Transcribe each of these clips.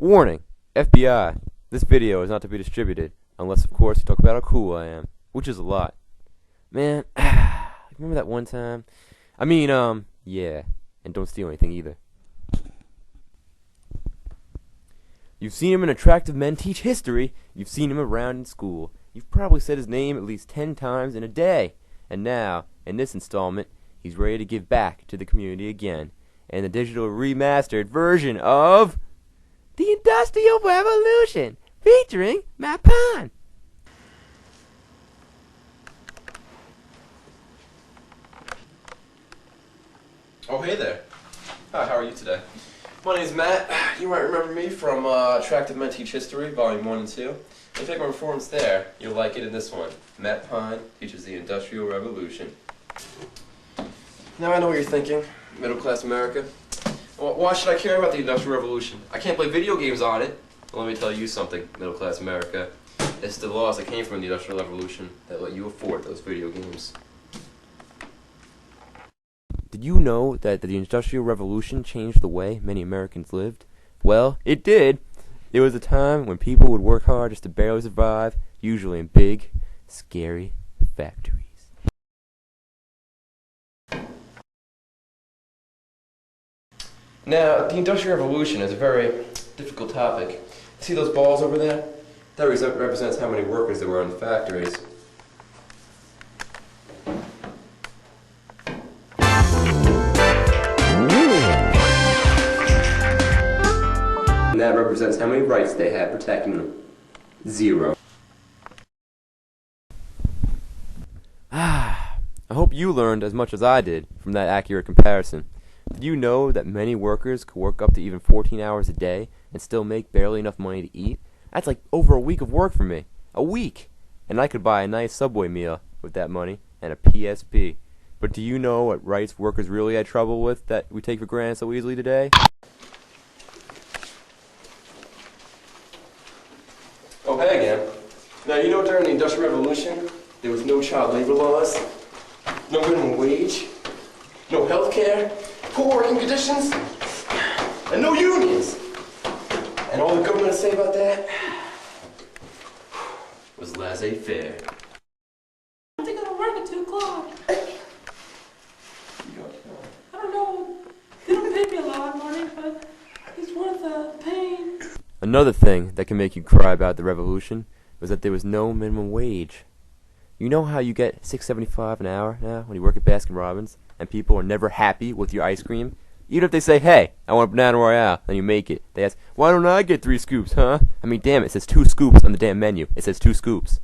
Warning, FBI, this video is not to be distributed, unless of course you talk about how cool I am, which is a lot. Man, remember that one time? Yeah, and don't steal anything either. You've seen him in Attractive Men Teach History, you've seen him around in school, you've probably said his name at least 10 times in a day, and now, in this installment, he's ready to give back to the community again, in the digital remastered version of The Industrial Revolution, featuring Matt Pond. Oh, hey there. Hi, how are you today? My name's Matt. You might remember me from Attractive Men Teach History, Volume 1 and 2. If you take my performance there, you'll like it in this one. Matt Pine teaches the Industrial Revolution. Now I know what you're thinking, middle-class America. Well, why should I care about the Industrial Revolution? I can't play video games on it. Well, let me tell you something, middle-class America. It's the laws that came from the Industrial Revolution that let you afford those video games. Did you know that the Industrial Revolution changed the way many Americans lived? Well, it did. It was a time when people would work hard just to barely survive, usually in big, scary factories. Now, the Industrial Revolution is a very difficult topic. See those balls over there? That represents how many workers there were in the factories. And that represents how many rights they had protecting them. 0. I hope you learned as much as I did from that accurate comparison. Did you know that many workers could work up to even 14 hours a day and still make barely enough money to eat? That's like over a week of work for me. A week! And I could buy a nice Subway meal with that money and a PSP. But do you know what rights workers really had trouble with that we take for granted so easily today? Oh, hey again. Now, you know during the Industrial Revolution, there was no child labor laws, no minimum wage, no health care, poor working conditions, and no unions. And all the government had to say about that was laissez-faire. I think it'll work at 2 o'clock. I don't know. They don't pay me a lot of money, but it's worth the pain. Another thing that can make you cry about the revolution was that there was no minimum wage. You know how you get $6.75 an hour now when you work at Baskin-Robbins and people are never happy with your ice cream? Even if they say, hey, I want a banana royale, and you make it. They ask, why don't I get 3 scoops, huh? I mean, damn it, it says 2 scoops on the damn menu. It says 2 scoops.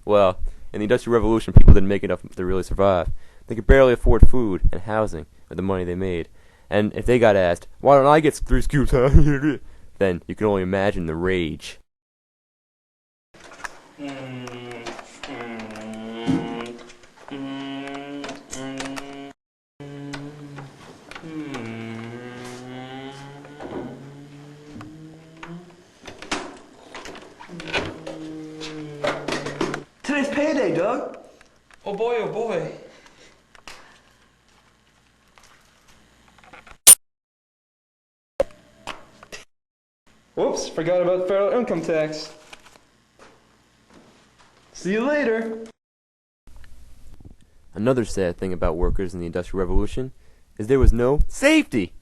Well, in the Industrial Revolution, people didn't make enough to really survive. They could barely afford food and housing with the money they made. And if they got asked, why don't I get 3 scoops, huh? Then you can only imagine the rage. Today's payday, Doug. Oh boy, oh boy. Whoops, forgot about federal income tax. See you later. Another sad thing about workers in the Industrial Revolution is there was no safety.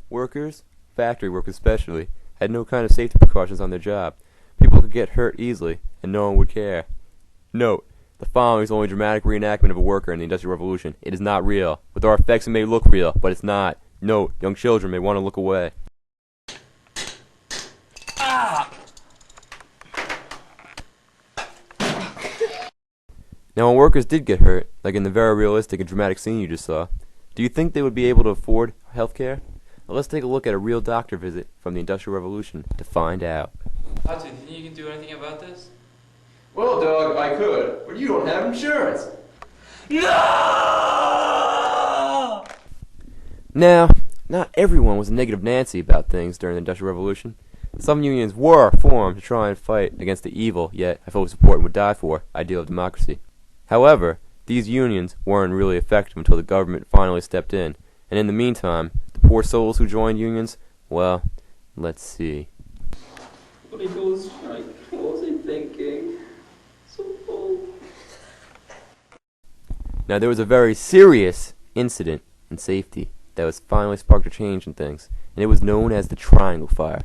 Workers, factory workers especially, had no kind of safety precautions on their job. People could get hurt easily, and no one would care. Note, the following is only a dramatic reenactment of a worker in the Industrial Revolution. It is not real. With our effects it may look real, but it's not. Note, young children may want to look away. Now when workers did get hurt, like in the very realistic and dramatic scene you just saw, do you think they would be able to afford health care? Well, let's take a look at a real doctor visit from the Industrial Revolution to find out. Hatu, do you think you can do anything about this? Well, Doug, I could, but you don't have insurance. No! Now, not everyone was a negative Nancy about things during the Industrial Revolution. Some unions were formed to try and fight against the evil, yet I fully support and would die for, ideal of democracy. However, these unions weren't really effective until the government finally stepped in, and in the meantime, the poor souls who joined unions, well, let's see. What did he do? Strike? What was he thinking? So cold. Now, there was a very serious incident in safety that was finally sparked a change in things, and it was known as the Triangle Fire.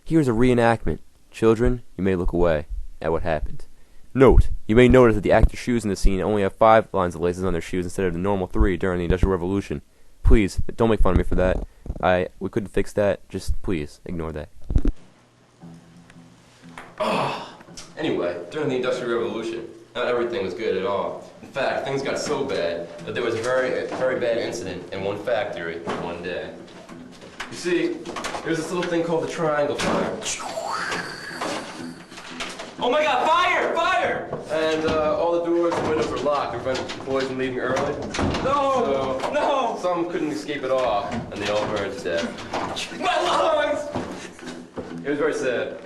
Here's a reenactment. Children, you may look away at what happened. Note, you may notice that the actors' shoes in the scene only have 5 lines of laces on their shoes instead of the normal 3 during the Industrial Revolution. Please, don't make fun of me for that. We couldn't fix that. Just please, ignore that. Anyway, during the Industrial Revolution, not everything was good at all. In fact, things got so bad that there was a very bad incident in one factory one day. You see, there's this little thing called the Triangle Fire. Oh my God! Fire! Fire! And all the doors and windows were locked to prevent employees from leaving early. No! So, No! some couldn't escape at all, and they all burned to death. My lungs! It was very sad.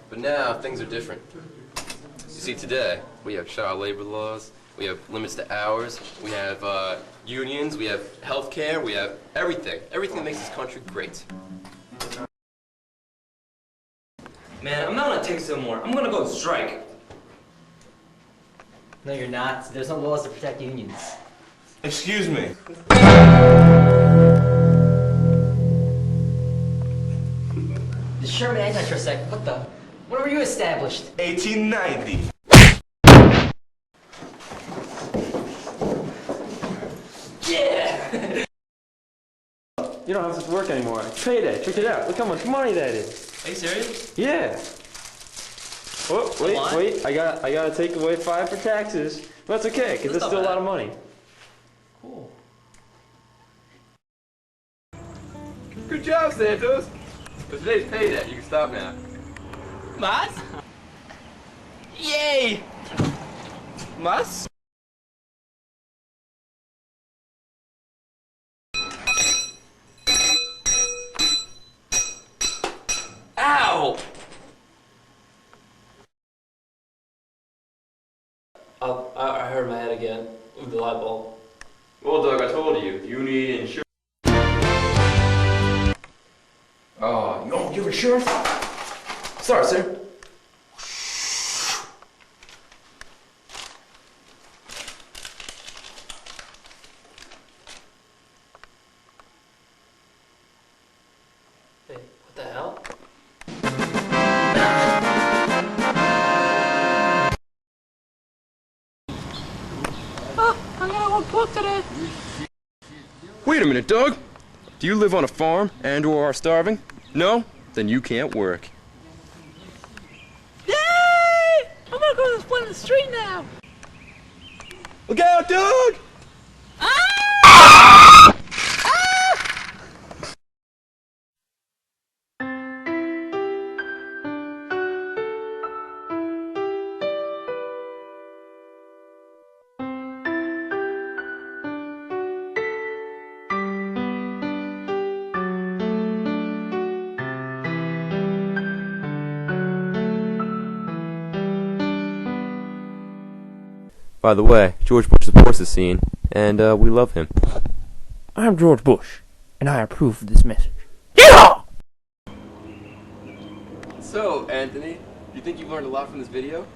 But now, things are different. You see, today, we have child labor laws, we have limits to hours, we have unions, we have health care, we have everything. Everything that makes this country great. Man, I'm not gonna take this anymore. I'm gonna go strike. No, you're not. There's no laws to protect unions. Excuse me. The Sherman Antitrust Act, what the? When were you established? 1890. Yeah! You don't have to work anymore. It's payday. Check it out. Look how much money that is. Are you serious? Yeah. Oh, wait, What? wait. I gotta take away 5 for taxes. But that's okay, because That's that's not still a bad. lot of money. Cool. Good job, Santos. But today's payday. You can stop now. Mas? Yay! Mas? Ow! I hurt my head again with the light bulb. Well, Doug, I told you. You need insurance. Oh, you have insurance? Sorry, sir. Hey, what the hell? I gotta go cook today. Wait a minute, Doug. Do you live on a farm and/or are starving? No? Then you can't work. Yay! I'm gonna go to this place in the street now. Look out, Doug! By the way, George Bush supports the scene, and we love him. I'm George Bush, and I approve of this message. So, Anthony, do you think you've learned a lot from this video?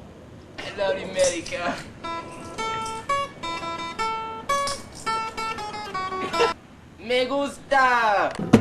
Hello, America. Me gusta.